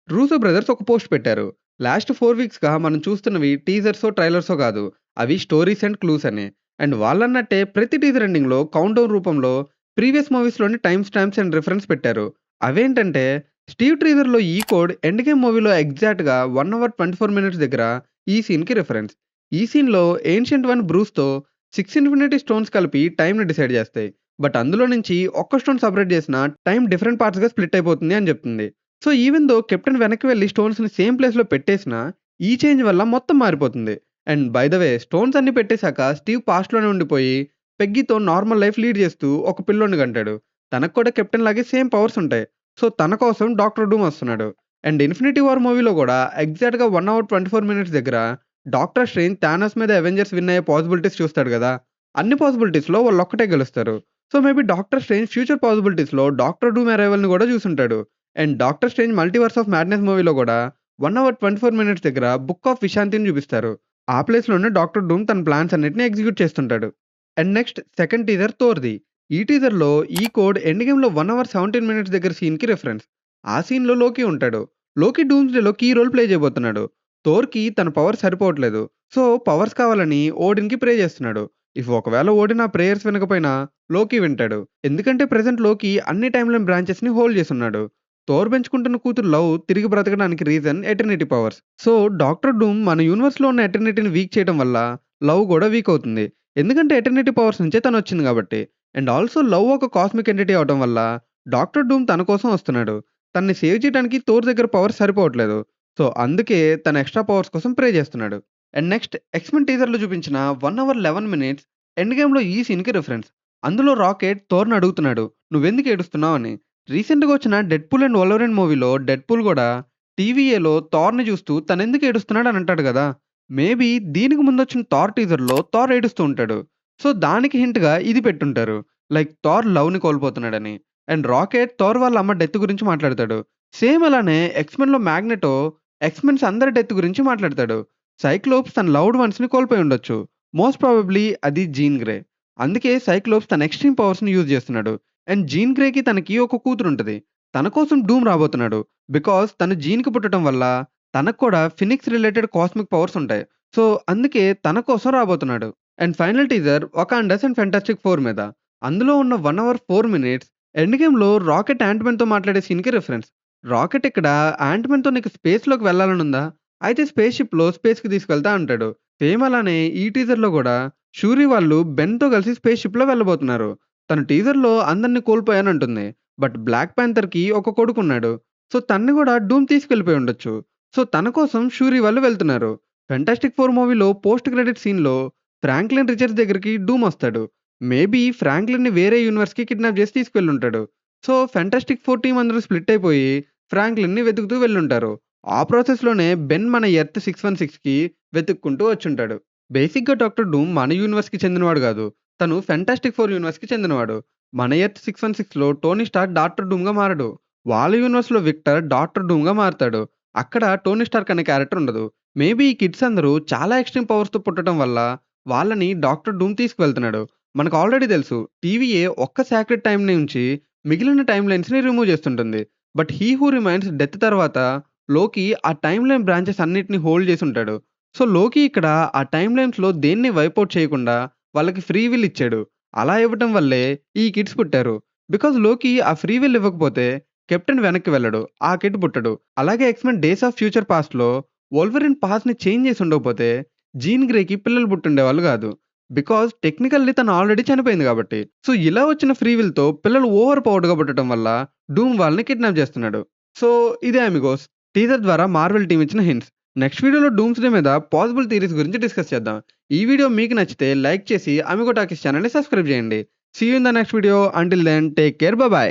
Russo brothers ఒక post పెట్టారు. Last 4 వీక్స్‌గా మనం చూస్తున్నవి టీజర్సో, ట్రైలర్సో కాదు. అవి స్టోరీస్ అండ్ క్లూస్ అని. అండ్ వాళ్ళన్నట్టే ప్రతి టీజర్ ఎండింగ్‌లో కౌంట్‌డౌన్ రూపంలో ప్రీవియస్ మూవీస్‌లోని టైమ్ స్టాంప్స్ అండ్ రిఫరెన్స్ పెట్టారు. అవేంటంటే స్టీవ్ టీజర్‌లో ఈ కోడ్ ఎండ్ గేమ్ మూవీలో ఎగ్జాక్ట్‌గా 1 అవర్ 24 మినిట్స్ దగ్గర ఈ సీన్‌కి రిఫరెన్స్. ఈ సీన్‌లో ఏన్షియంట్ వన్ బ్రూస్‌తో 6 ఇన్ఫినిటీ స్టోన్స్ కలిపి టైమ్‌ని డిసైడ్ చేస్తాయి. బట్ అందులో నుంచి ఒక్క స్టోన్ సెపరేట్ చేసినా టైమ్ డిఫరెంట్ పార్ట్స్‌గా స్ప్లిట్ అయిపోతుంది అని చెప్తుంది. సో, ఈవెన్ దో కెప్టెన్ వెనక్కి వెళ్లి స్టోన్స్‌ని సేమ్ ప్లేస్‌లో పెట్టేసినా, ఈ చేంజ్ వల్ల మొత్తం మారిపోతుంది. And by the way stones అన్నీ పెట్టేసాక స్టీవ్ పాస్ట్‌లోనే ఉండిపోయి, పెగ్గీతో నార్మల్ లైఫ్ లీడ్ చేస్తూ ఒక పిల్లోడిని కంటాడు. తనకు కూడా కెప్టెన్ లాగే సేమ్ పవర్స్ ఉంటాయి. సో, తన కోసం డాక్టర్ డూమ్ వస్తున్నాడు. అండ్ 'ఇన్ఫినిటీ వార్' మూవీలో కూడా ఎగ్జాక్ట్‌గా 1 అవర్ 24 మినిట్స్ దగ్గర డాక్టర్ స్ట్రేంజ్ థానోస్ మీద అవెంజర్స్ విన్ అయ్యే పాసిబిలిటీస్ చూస్తాడు గదా! అన్ని పాసిబిలిటీస్‌లో వాళ్ళొక్కటే గెలుస్తారు. So, maybe Doctor Strange future పాసిబిలిటీస్‌లో డాక్టర్ డూమ్ అరైవల్‌ని కూడా చూసుంటాడు. And 'Doctor Strange Multiverse of Madness' మూవీలో గూడా 1 అవర్ 24 మినిట్స్ దగ్గర బుక్ ఆఫ్ విశాంతిని చూపిస్తారు. ఆ ప్లేస్‌లోనే డాక్టర్ డూమ్ తన ప్లాన్స్ అన్నిటిని ఎగ్జిక్యూట్ చేస్తుంటాడు. అండ్ నెక్స్ట్ సెకండ్ టీజర్ 'థోర్‌ది'. ఈ టీజర్‌లో ఈ కోడ్ ఎండ్ గేమ్‌లో 1 అవర్ 17 మినిట్స్ దగ్గర సీన్‌కి రిఫరెన్స్. ఆ సీన్‌లో లోకి ఉంటాడు. లోకి డూమ్స్‌డేలో కీ రోల్ ప్లే చేయబోతున్నాడు. థోర్‌కి తన పవర్ సరిపోవట్లేదు. సో, పవర్స్ కావాలని ఓడిన్‌కి ప్రే చేస్తున్నాడు. ఒకవేళ ఓడిన్ ఆ ప్రేయర్స్ వినకపోయినా లోకి వింటాడు. ఎందుకంటే ప్రెజెంట్ లోకి అన్ని టైమ్‌లైన్ బ్రాంచెస్‌ని హోల్డ్ చేసున్నాడు. థోర్ పెంచుకుంటున్న కూతురు లవ్ తిరిగి బ్రతకడానికి reason eternity powers. So, doctor Doom మన యూనివర్స్‌లో ఉన్న ఎటర్నిటీని వీక్ చేయడం వల్ల లవ్ గూడా వీక్ అవుతుంది. ఎందుకంటే ఎటర్నిటీ పవర్స్ నుంచే తనొచ్చింది గాబట్టి. అండ్ ఆల్సో లవ్ ఒక కాస్మిక్ ఎంటిటీ అవ్వడం వల్ల డాక్టర్ డూమ్ తన కోసం వస్తున్నాడు. తనని సేవ్ చేయడానికి థోర్ దగ్గర పవర్ సరిపోవట్లేదు. సో, అందుకే తన ఎక్స్‌ట్రా పవర్స్ కోసం ప్రే చేస్తున్నాడు. అండ్ నెక్స్ట్ ఎక్స్‌మెన్ టీజర్‌లో చూపించిన 1 అవర్ 11 మినిట్స్ ఎండ్ గేమ్‌లో ఈ సీన్‌కి రిఫరెన్స్. అందులో రాకెట్ థోర్‌ని అడుగుతున్నాడు, "నువ్వెందుకు ఏడుస్తున్నావు" అని. రీసెంట్‌గా వచ్చిన 'డెడ్‌పూల్ అండ్ వోల్వరిన్' మూవీలో 'డెడ్‌పూల్' గూడా టీవీఏలో థార్‌ని చూస్తూ తనెందుకు ఏడుస్తున్నాడు అని అంటాడు గదా! మేబీ దీనికి ముందొచ్చిన థార్ టీజర్‌లో థార్ ఏడుస్తూ ఉంటాడు. సో, దానికి హింట్‌గా ఇది పెట్టుంటారు. లైక్ థార్ లవ్‌ని కోల్పోతున్నాడని. అండ్ రాకెట్ థార్ వాళ్ళ అమ్మ డెత్ గురించి మాట్లాడతాడు. సేమ్ అలానే ఎక్స్‌మెన్‌లో మ్యాగ్నెటో ఎక్స్‌మెన్స్ అందరి డెత్ గురించి మాట్లాడతాడు. సైక్లోప్స్ తన లవ్డ్ వన్స్‌ని కోల్పోయి ఉండొచ్చు. మోస్ట్ ప్రాబబ్లీ అది జీన్ గ్రే. అందుకే సైక్లోప్స్ తన ఎక్స్‌ట్రీమ్ పవర్స్‌ని యూజ్ చేస్తున్నాడు. అండ్ జీన్ గ్రేకి తనకి ఒక కూతురుంటది. తన కోసం డూమ్ రాబోతున్నాడు. బికాజ్ తను జీన్‌కి పుట్టటం వల్ల తనకు కూడా ఫినిక్స్ రిలేటెడ్ కాస్మిక్ పవర్స్ ఉంటాయి. సో, అందుకే తన కోసం రాబోతున్నాడు. And final teaser 'Wakandas and Fantastic Four' మీద. అందులో ఉన్న 1 అవర్ 4 మినిట్స్ ఎండ్ గేమ్‌లో రాకెట్ యాంట్‌మెన్‌తో మాట్లాడే సీన్‌కి రిఫరెన్స్. రాకెట్ ఇక్కడ యాంట్‌మెన్‌తో నీకు స్పేస్‌లోకి వెళ్ళాలనుందా? అయితే స్పేస్ షిప్‌లో స్పేస్‌కి తీసుకెళ్తా అంటాడు. సేమ్ అలానే ఈ టీజర్‌లో గూడా షూరి వాళ్ళు బెన్‌తో కలిసి స్పేస్ షిప్‌లో వెళ్ళబోతున్నారు. తను టీజర్‌లో అందరిని కోల్పోయానంటుంది. బట్ బ్లాక్ పాంథర్‌కి ఒక కొడుకున్నాడు. సో, తనని గూడా డూమ్ తీసుకెళ్ళిపోయి ఉండొచ్చు. సో, తన కోసం షూరి వాళ్ళు వెళ్తున్నారు. 'ఫెంటాస్టిక్ ఫోర్' మూవీలో పోస్ట్ క్రెడిట్ సీన్‌లో ఫ్రాంక్లిన్ రిచర్డ్స్ దగ్గరికి డూమ్ వస్తాడు. మేబీ ఫ్రాంక్లిన్‌ని వేరే యూనివర్స్‌కి కిడ్నాప్ చేసి తీసుకెళ్ళుంటాడు. సో, 'ఫెంటాస్టిక్ ఫోర్' టీమ్ అందరూ స్ప్లిట్ అయిపోయి ఫ్రాంక్లిన్‌ని వెతుకుతూ వెళ్ళుంటారు. ఆ ప్రాసెస్‌లోనే బెన్ మన ఎర్త్ 616కి వెతుక్కుంటూ వచ్చుంటాడు. బేసిక్‌గా డాక్టర్ డూమ్ మన యూనివర్స్‌కి చెందినవాడు గాదు. తను 'ఫెంటాస్టిక్ ఫోర్' యూనివర్స్‌కి చెందినవాడు. మన ఎర్త్ 616లో టోనీ స్టార్క్ డాక్టర్ డూమ్‌గా మారడు. వాళ్ళ యూనివర్స్‌లో విక్టర్ డాక్టర్ డూమ్‌గా మారతాడు. అక్కడ టోనీ స్టార్క్ అనే క్యారెక్టర్ ఉండదు. మేబీ ఈ కిడ్స్ అందరూ చాలా ఎక్స్‌ట్రీమ్ పవర్స్‌తో పుట్టడం వల్ల వాళ్ళని డాక్టర్ డూమ్ తీసుకువెళ్తున్నాడు. మనకు ఆల్రెడీ తెలుసు టీవీఏ ఒక్క సాక్రెడ్ టైమ్ నుంచి మిగిలిన టైమ్ లైన్స్‌ని రిమూవ్ చేస్తుంటుంది. But 'he who remains' death తర్వాత లోకి ఆ టైమ్ లైన్ బ్రాంచెస్ అన్నిటిని హోల్డ్ చేసుంటాడు. సో, లోకి ఇక్కడ ఆ టైమ్ లైన్స్‌లో దేన్ని వైప్ ఔట్ చేయకుండా వాళ్ళకి ఫ్రీ విల్ ఇచ్చాడు. అలా ఇవ్వటం వల్లే ఈ కిడ్స్ పుట్టారు. బికాజ్ లోకి ఆ ఫ్రీ విల్ ఇవ్వకపోతే కెప్టెన్ వెనక్కి వెళ్ళడు. ఆ కిడ్ పుట్టడు. అలాగే ఎక్స్‌మెన్ డేస్ ఆఫ్ ఫ్యూచర్ పాస్ట్‌లో వోల్వరిన్ పాస్ట్‌ని చేంజ్ చేసి ఉండకపోతే జీన్ గ్రేకి పిల్లలు పుట్టుండేవాళ్ళు గాదు. బికాజ్ టెక్నికల్లీ తను ఆల్రెడీ చనిపోయింది గాబట్టి. సో, ఇలా వచ్చిన ఫ్రీ విల్‌తో పిల్లలు ఓవర్ పవర్డ్‌గా పుట్టడం వల్ల డూమ్ వాళ్ళని కిడ్నాప్ చేస్తున్నాడు. సో, ఇదే అమిగోస్. టీజర్ ద్వారా మార్వెల్ టీమ్ ఇచ్చిన హింట్స్. నెక్స్ట్ వీడియోలో డూమ్స్‌డే మీద పాసిబుల్ థియరీస్ గురించి డిస్కస్ చేద్దాం. ఈ వీడియో మీకు నచ్చితే లైక్ చేసి అమిగో టాకీస్ ఛానెల్‌ని సబ్స్క్రైబ్ చేయండి. See you in the next video. Until then take care. Bye by.